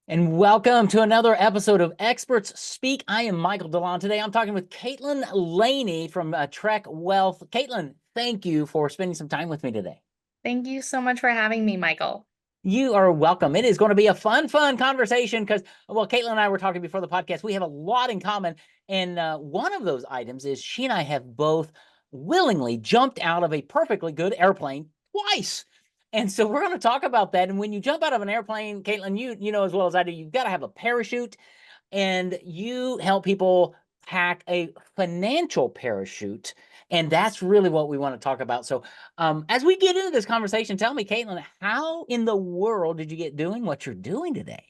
And welcome to another episode of Experts Speak. I am Michael DeLon. Today I'm talking with Kaitlyn Laney from Trek Wealth. Kaitlyn, thank you for spending some time with me today. Thank you so much for having me, Michael. You are welcome. It is going to be a fun conversation because, well, Kaitlyn and I were talking before the podcast. We have a lot in common. And one of those items is she and I have both willingly jumped out of a perfectly good airplane twice. And so we're going to talk about that. And when you jump out of an airplane, Kaitlyn, you know as well as I do, you've got to have a parachute, and you help people pack a financial parachute. And that's really what we want to talk about. So, as we get into this conversation, tell me, Kaitlyn, how in the world did you get doing what you're doing today?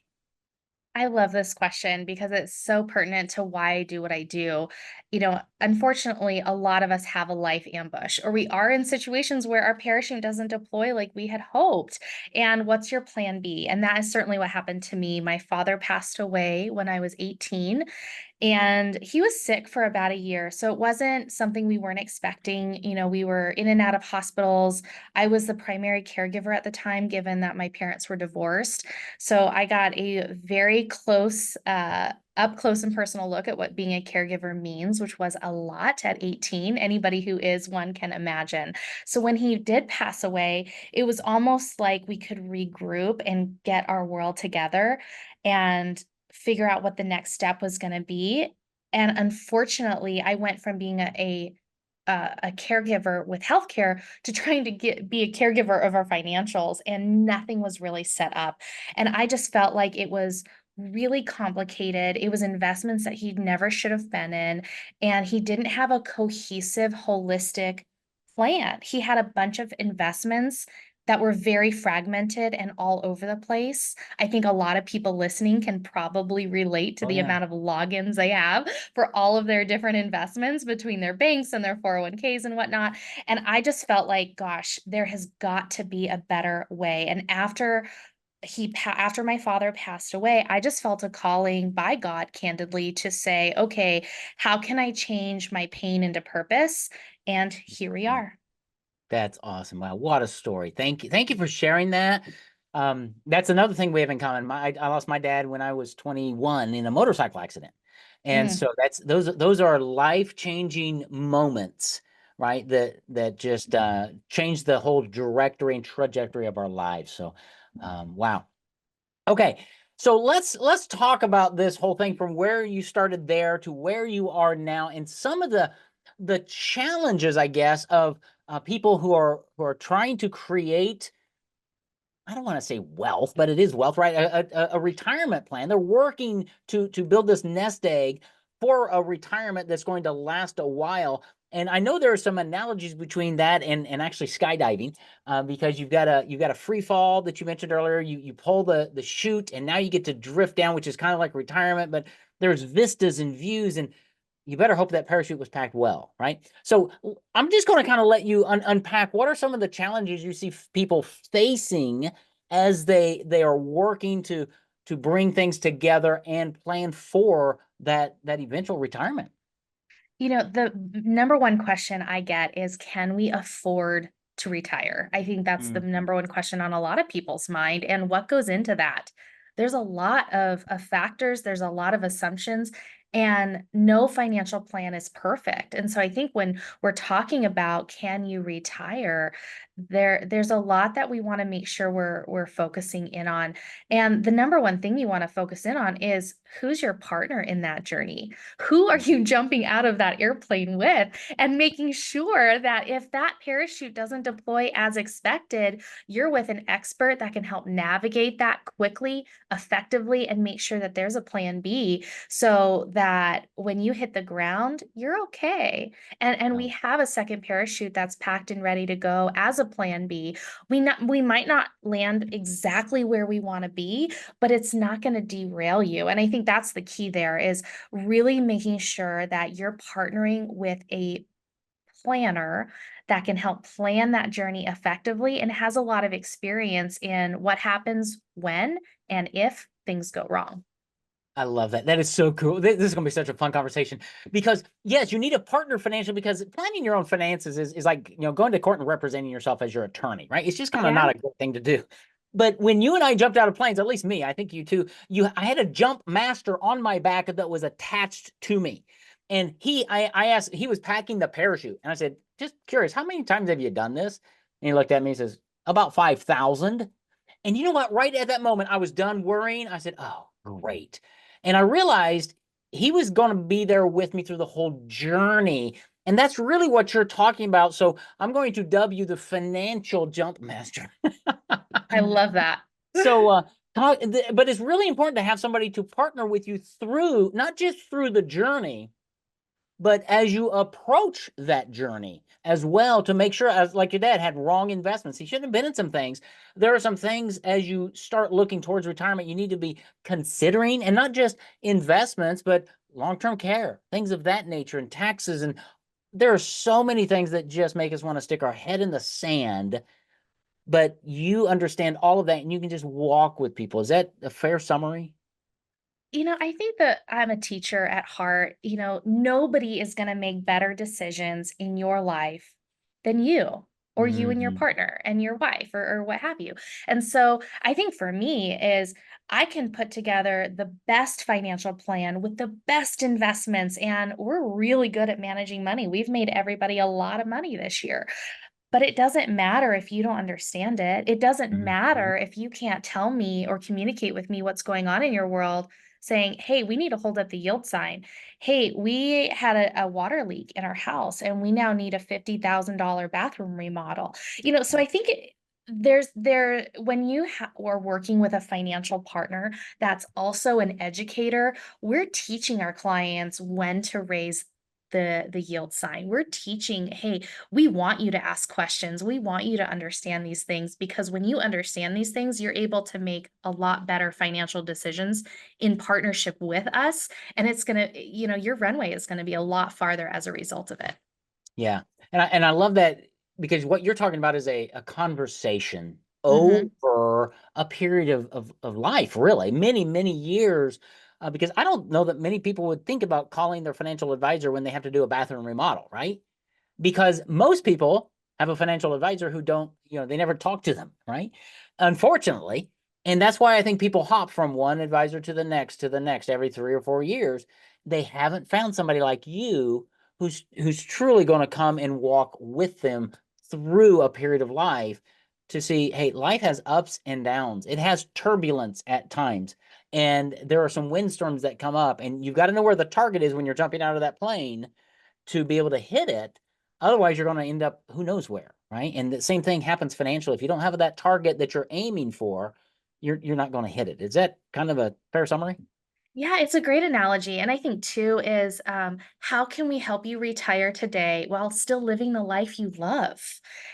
I love this question because it's so pertinent to why I do what I do. Unfortunately, a lot of us have a life ambush, or we are in situations where our parachute doesn't deploy like we had hoped. And what's your plan B? And that is certainly what happened to me. My father passed away when I was 18, and he was sick for about a year. So it wasn't something we weren't expecting. We were in and out of hospitals. I was the primary caregiver at the time, given that my parents were divorced. So I got a very up close and personal look at what being a caregiver means, which was a lot at 18. Anybody who is one can imagine. So when he did pass away, it was almost like we could regroup and get our world together and figure out what the next step was going to be. And unfortunately, I went from being a caregiver with healthcare to trying to be a caregiver of our financials, and nothing was really set up. And I just felt like it was really complicated. It was investments that he never should have been in, and he didn't have a cohesive, holistic plan. He had a bunch of investments that were very fragmented and all over the place. I think a lot of people listening can probably relate to Oh, the yeah. amount of logins they have for all of their different investments between their banks and their 401ks and whatnot. And I just felt like, gosh, there has got to be a better way. And after my father passed away, I just felt a calling by God, candidly, to say, okay, how can I change my pain into purpose? And here we are. That's awesome. Wow, what a story. Thank you. Thank you for sharing that. That's another thing we have in common. I lost my dad when I was 21 in a motorcycle accident. And Mm. so those are life-changing moments, right? That just changed the whole directory and trajectory of our lives. So wow. Okay. So let's talk about this whole thing from where you started there to where you are now, and some of the challenges, I guess, of people who are trying to create. I don't want to say wealth, but it is wealth, right? A retirement plan. They're working to build this nest egg for a retirement that's going to last a while. And I know there are some analogies between that and actually skydiving, because you've got a free fall that you mentioned earlier. You pull the chute, and now you get to drift down, which is kind of like retirement, but there's vistas and views, and you better hope that parachute was packed well, right? So I'm just going to kind of let you unpack what are some of the challenges you see people facing as they are working to bring things together and plan for that eventual retirement. The number one question I get is, can we afford to retire? I think that's the Mhm. number one question on a lot of people's mind. And what goes into that? There's a lot of factors, there's a lot of assumptions, and no financial plan is perfect. And so I think when we're talking about can you retire, there's a lot that we want to make sure we're focusing in on. And the number one thing you want to focus in on is, who's your partner in that journey? Who are you jumping out of that airplane with? And making sure that if that parachute doesn't deploy as expected, you're with an expert that can help navigate that quickly, effectively, and make sure that there's a plan B so that when you hit the ground, you're okay. And we Wow. have a second parachute that's packed and ready to go as a plan B. We might not land exactly where we want to be, but it's not going to derail you. And I think that's the key there, is really making sure that you're partnering with a planner that can help plan that journey effectively and has a lot of experience in what happens when and if things go wrong. I love that. That is so cool. This is going to be such a fun conversation because, yes, you need a partner financially, because planning your own finances is like, going to court and representing yourself as your attorney, right? It's just kind of Yeah. not a good thing to do. But when you and I jumped out of planes, at least me, I think you too, I had a jump master on my back that was attached to me. And I asked, he was packing the parachute. And I said, just curious, how many times have you done this? And he looked at me and says, about 5,000. And you know what? Right at that moment, I was done worrying. I said, oh, great. And I realized he was going to be there with me through the whole journey. And that's really what you're talking about. So I'm going to dub you the financial jump master. I love that. So, but it's really important to have somebody to partner with you through, not just through the journey, but as you approach that journey as well, to make sure, as like your dad had wrong investments, he shouldn't have been in some things. There are some things as you start looking towards retirement, you need to be considering, and not just investments, but long-term care, things of that nature, and taxes. And there are so many things that just make us want to stick our head in the sand, but you understand all of that and you can just walk with people. Is that a fair summary? I think that I'm a teacher at heart. Nobody is going to make better decisions in your life than you, or you and your Mm-hmm. partner and your wife, or what have you. And so I think for me is I can put together the best financial plan with the best investments, and we're really good at managing money. We've made everybody a lot of money this year. But it doesn't matter if you don't understand it. It doesn't Mm-hmm. matter if you can't tell me or communicate with me what's going on in your world, saying, "Hey, we need to hold up the yield sign. Hey, we had a water leak in our house and we now need a $50,000 bathroom remodel." So I think when you are working with a financial partner that's also an educator, we're teaching our clients when to raise the yield sign. We're teaching, hey, we want you to ask questions. We want you to understand these things, because when you understand these things, you're able to make a lot better financial decisions in partnership with us. And it's going to, your runway is going to be a lot farther as a result of it. Yeah. And I love that, because what you're talking about is a conversation Hmm. over a period of life, really, many, many years. Because I don't know that many people would think about calling their financial advisor when they have to do a bathroom remodel, right? Because most people have a financial advisor who don't, they never talk to them, right? Unfortunately. And that's why I think people hop from one advisor to the next every 3 or 4 years. They haven't found somebody like you who's truly going to come and walk with them through a period of life, to see, hey, life has ups and downs. It has turbulence at times. And there are some windstorms that come up, and you've got to know where the target is when you're jumping out of that plane to be able to hit it. Otherwise, you're going to end up who knows where, right? And the same thing happens financially. If you don't have that target that you're aiming for, you're not going to hit it. Is that kind of a fair summary? Yeah, it's a great analogy. And I think too is how can we help you retire today while still living the life you love?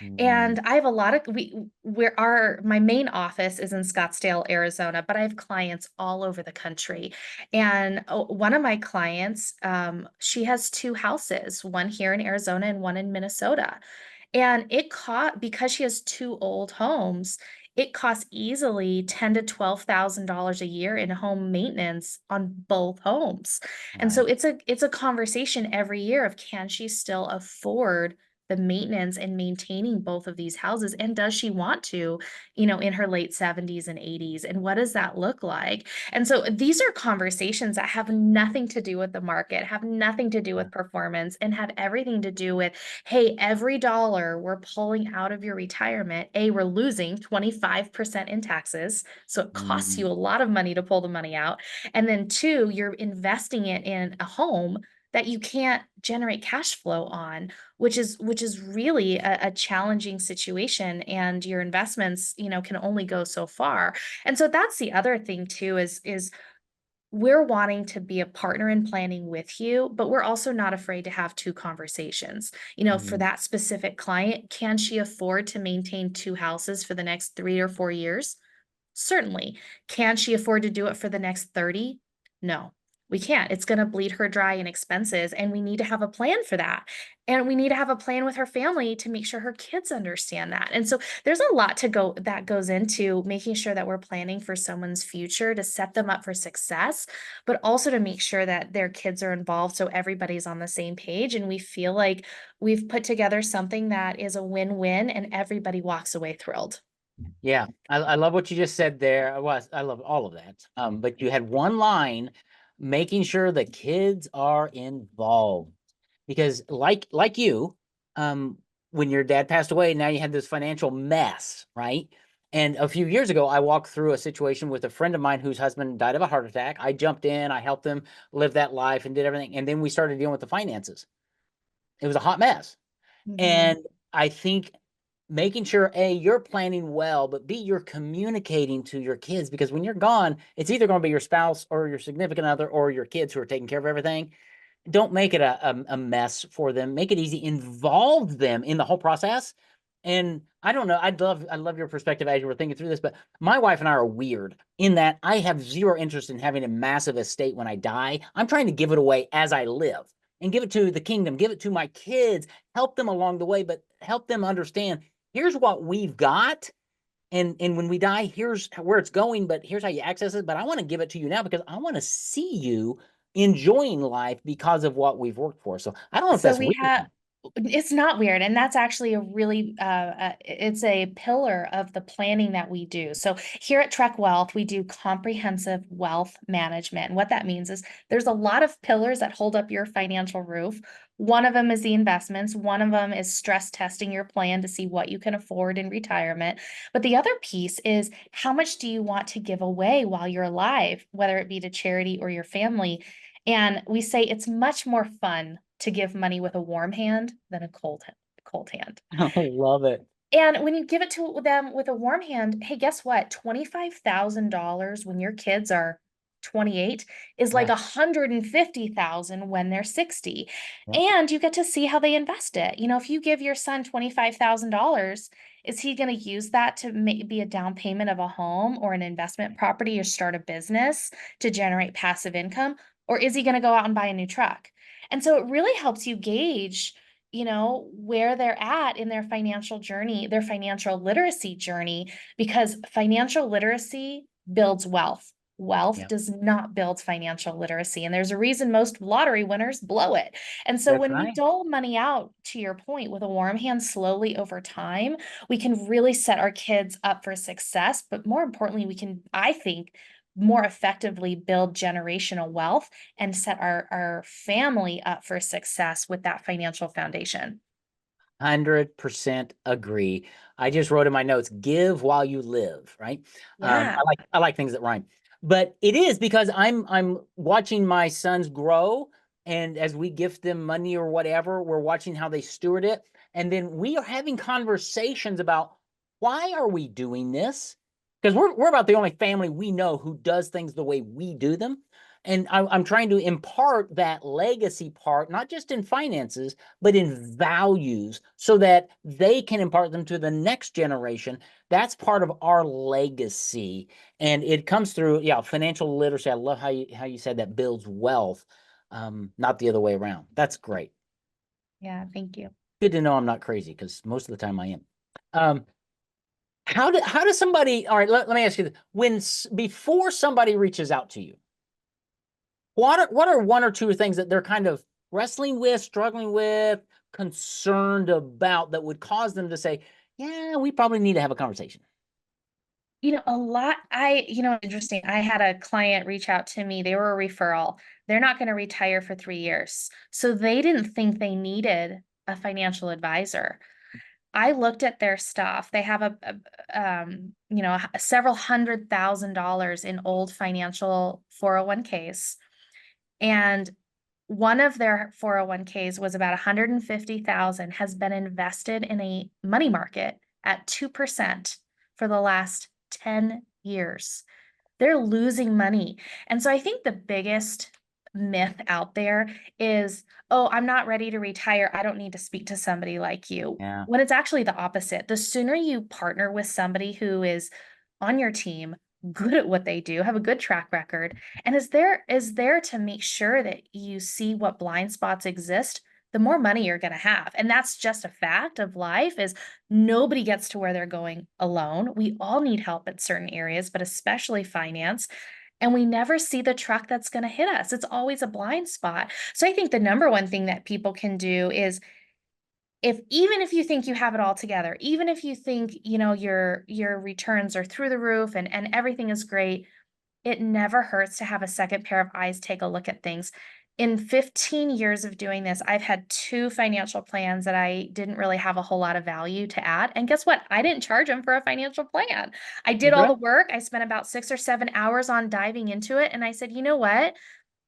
Mm, And I have a lot of where our my main office is in Scottsdale, Arizona, but I have clients all over the country. And one of my clients, she has two houses, one here in Arizona and one in Minnesota. And it caught because she has two old homes, it costs easily 10 to $12,000 a year in home maintenance on both homes. And so right. it's a conversation every year of, can she still afford the maintenance and maintaining both of these houses, and does she want to, in her late 70s and 80s, and what does that look like? And so these are conversations that have nothing to do with the market, have nothing to do Yeah. with performance, and have everything to do with, hey, every dollar we're pulling out of your retirement, A, we're losing 25% in taxes. So it costs Mm, you a lot of money to pull the money out. And then two, you're investing it in a home that you can't generate cash flow on, which is really a challenging situation. And your investments, can only go so far. And so that's the other thing too, is we're wanting to be a partner in planning with you, but we're also not afraid to have two conversations. For mm, that specific client, can she afford to maintain two houses for the next 3 or 4 years? Certainly. Can she afford to do it for the next 30? No, we can't. It's going to bleed her dry in expenses, and we need to have a plan for that. And we need to have a plan with her family to make sure her kids understand that. And so there's a lot to go that goes into making sure that we're planning for someone's future to set them up for success, but also to make sure that their kids are involved so everybody's on the same page and we feel like we've put together something that is a win-win and everybody walks away thrilled. Yeah, I love what you just said there. Well, I love all of that. But you had one line, making sure the kids are involved. Because like you, um, when your dad passed away, now you had this financial mess, right? And a few years ago, I walked through a situation with a friend of mine whose husband died of a heart attack. I jumped in, I helped them live that life and did everything. And then we started dealing with the finances. It was a hot mess. Mhm. And I think making sure A, you're planning well, but B, you're communicating to your kids, because when you're gone, it's either going to be your spouse or your significant other or your kids who are taking care of everything. Don't make it a mess for them. Make it easy. Involve them in the whole process. And I don't know. I love your perspective as you were thinking through this, but my wife and I are weird in that I have zero interest in having a massive estate when I die. I'm trying to give it away as I live and give it to the kingdom, give it to my kids, help them along the way, but help them understand here's what we've got. And when we die, here's where it's going, but here's how you access it. But I want to give it to you now because I want to see you enjoying life because of what we've worked for. So I don't know if So that's we weird. have, it's not weird. And that's actually a really, it's a pillar of the planning that we do. So here at Trek Wealth, we do comprehensive wealth management. And what that means is there's a lot of pillars that hold up your financial roof. One of them is the investments. One of them is stress testing your plan to see what you can afford in retirement. But the other piece is how much do you want to give away while you're alive, whether it be to charity or your family? And we say it's much more fun to give money with a warm hand than a cold hand. I love it. And when you give it to them with a warm hand, hey, guess what? $25,000 when your kids are 28 is like Yeah. 150,000 when they're 60. Yep. And you get to see how they invest it. You know, if you give your son $25,000, is he going to use that to be a down payment of a home or an investment property or start a business to generate passive income? Or is he going to go out and buy a new truck? And so it really helps you gauge, you know, where they're at in their financial journey, their financial literacy journey, because financial literacy builds wealth. Wealth Yep. does not build financial literacy. And there's a reason most lottery winners blow it. And so That's when we right. dole money out, to your point, with a warm hand slowly over time, we can really set our kids up for success. But more importantly, we can, I think, more effectively build generational wealth and set our family up for success with that financial foundation. 100% agree. I just wrote in my notes, give while you live, right? Yeah. I like things that rhyme. But it is because I'm watching my sons grow, and as we gift them money or whatever, we're watching how they steward it. And then we are having conversations about why are we doing this? Because we're about the only family we know who does things the way we do them. And I'm trying to impart that legacy part, not just in finances, but in values so that they can impart them to the next generation. That's part of our legacy. And it comes through, yeah, financial literacy. I love how you said that builds wealth, not the other way around. That's great. Yeah, thank you. Good to know I'm not crazy because most of the time I am. Um, how does somebody, all right, let me ask you this. Before somebody reaches out to you, what are one or two things that they're kind of wrestling with, struggling with, concerned about that would cause them to say, "Yeah, we probably need to have a conversation." You know, a lot, interesting. I had a client reach out to me. They were a referral. They're not going to retire for 3 years. So they didn't think they needed a financial advisor. I looked at their stuff. They have several $100,000 in old financial 401ks. And one of their 401ks was about 150,000 has been invested in a money market at 2% for the last 10 years. They're losing money. And so I think the biggest myth out there is, oh, I'm not ready to retire. I don't need to speak to somebody like you. Yeah. When it's actually the opposite. The sooner you partner with somebody who is on your team, good at what they do, have a good track record, and is there to make sure that you see what blind spots exist, the more money you're going to have. And that's just a fact of life is nobody gets to where they're going alone. We all need help in certain areas, but especially finance. And we never see the truck that's going to hit us. It's always a blind spot. So I think the number one thing that people can do is if even if you think you have it all together, even if you think, your returns are through the roof and everything is great, it never hurts to have a second pair of eyes take a look at things. In 15 years of doing this, I've had 2 financial plans that I didn't really have a whole lot of value to add, and guess what? I didn't charge them for a financial plan. I did all Okay. the work, I spent about 6 or 7 hours on diving into it, and I said, "You know what?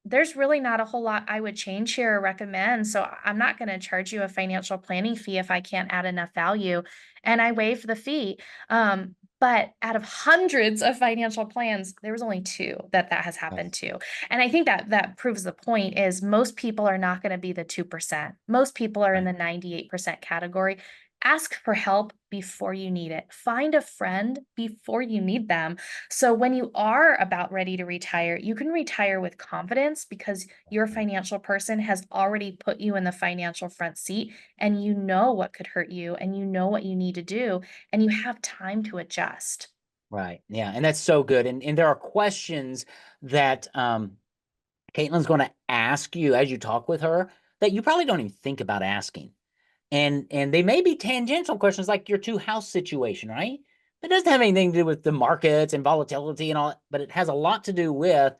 There's really not a whole lot I would change here or recommend. So I'm not going to charge you a financial planning fee if I can't add enough value." And I waived the fee. But out of hundreds of financial plans, there was only 2 that has Right. happened to. And I think that proves the point is most people are not going to be the 2%. Most people are in Right. the 98% category. Ask for help before you need it. Find a friend before you need them. So when you are about ready to retire, you can retire with confidence because your financial person has already put you in the financial front seat and you know what could hurt you and you know what you need to do and you have time to adjust. Right. Yeah. And that's so good. And there are questions that Caitlin's going to ask you as you talk with her that you probably don't even think about asking. And they may be tangential questions like your two house situation, right? It doesn't have anything to do with the markets and volatility and all that, but it has a lot to do with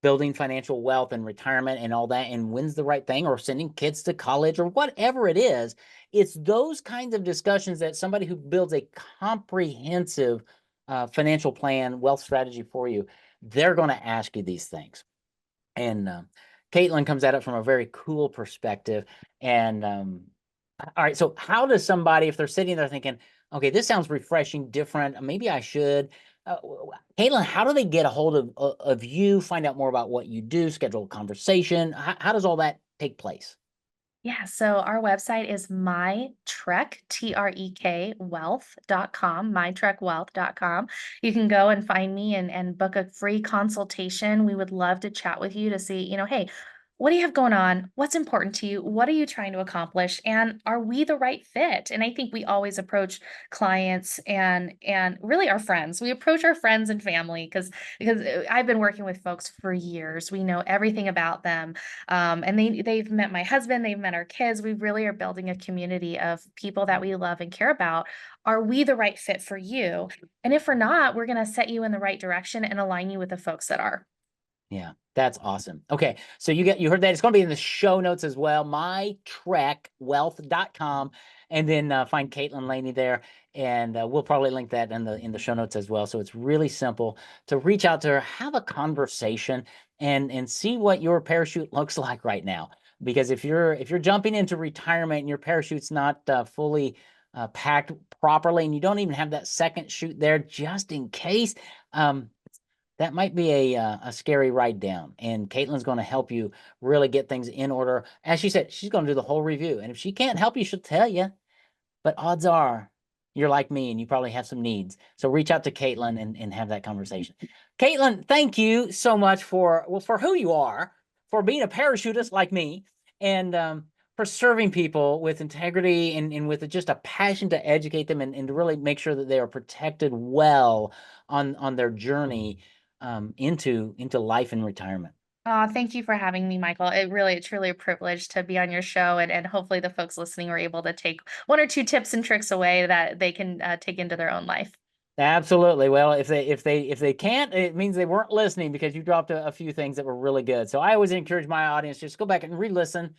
building financial wealth and retirement and all that, and when's the right thing, or sending kids to college, or whatever it is. It's those kinds of discussions that somebody who builds a comprehensive financial plan, wealth strategy for you, they're going to ask you these things. And Kaitlyn comes at it from a very cool perspective. And all right, so how does somebody, if they're sitting there thinking, okay, this sounds refreshing, different, maybe I should. Kaitlyn, how do they get a hold of you, find out more about what you do, schedule a conversation? How does all that take place? Yeah, so our website is mytrek, Trek, wealth.com, mytrekwealth.com. You can go and find me and book a free consultation. We would love to chat with you to see, hey, what do you have going on? What's important to you? What are you trying to accomplish? And are we the right fit? And I think we always approach clients and really our friends. We approach our friends and family because I've been working with folks for years. We know everything about them, and they've met my husband, they've met our kids. We really are building a community of people that we love and care about. Are we the right fit for you? And if we're not, we're going to set you in the right direction and align you with the folks that are. Yeah, that's awesome. Okay, so you heard that. It's going to be in the show notes as well, mytrekwealth.com, and then find Kaitlyn Laney there, and we'll probably link that in the show notes as well. So it's really simple to reach out to her, have a conversation, and see what your parachute looks like right now. Because if you're jumping into retirement and your parachute's not fully packed properly, and you don't even have that second chute there just in case, that might be a scary ride down. And Kaitlyn's going to help you really get things in order. As she said, she's going to do the whole review. And if she can't help you, she'll tell you. But odds are you're like me and you probably have some needs. So reach out to Kaitlyn and have that conversation. Kaitlyn, thank you so much for who you are, for being a parachutist like me, and for serving people with integrity and with just a passion to educate them and to really make sure that they are protected well on their journey into life and retirement. Thank you for having me, Michael. It's truly a privilege to be on your show, and hopefully the folks listening were able to take 1 or 2 tips and tricks away that they can take into their own life. Absolutely. Well, if they can't, it means they weren't listening because you dropped a few things that were really good. So I always encourage my audience just go back and re-listen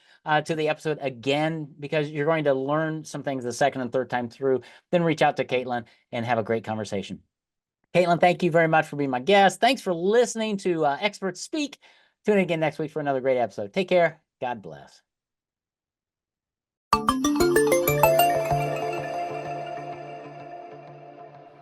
to the episode again because you're going to learn some things the second and third time through. Then reach out to Kaitlyn and have a great conversation. Kaitlyn, thank you very much for being my guest. Thanks for listening to Experts Speak. Tune in again next week for another great episode. Take care. God bless.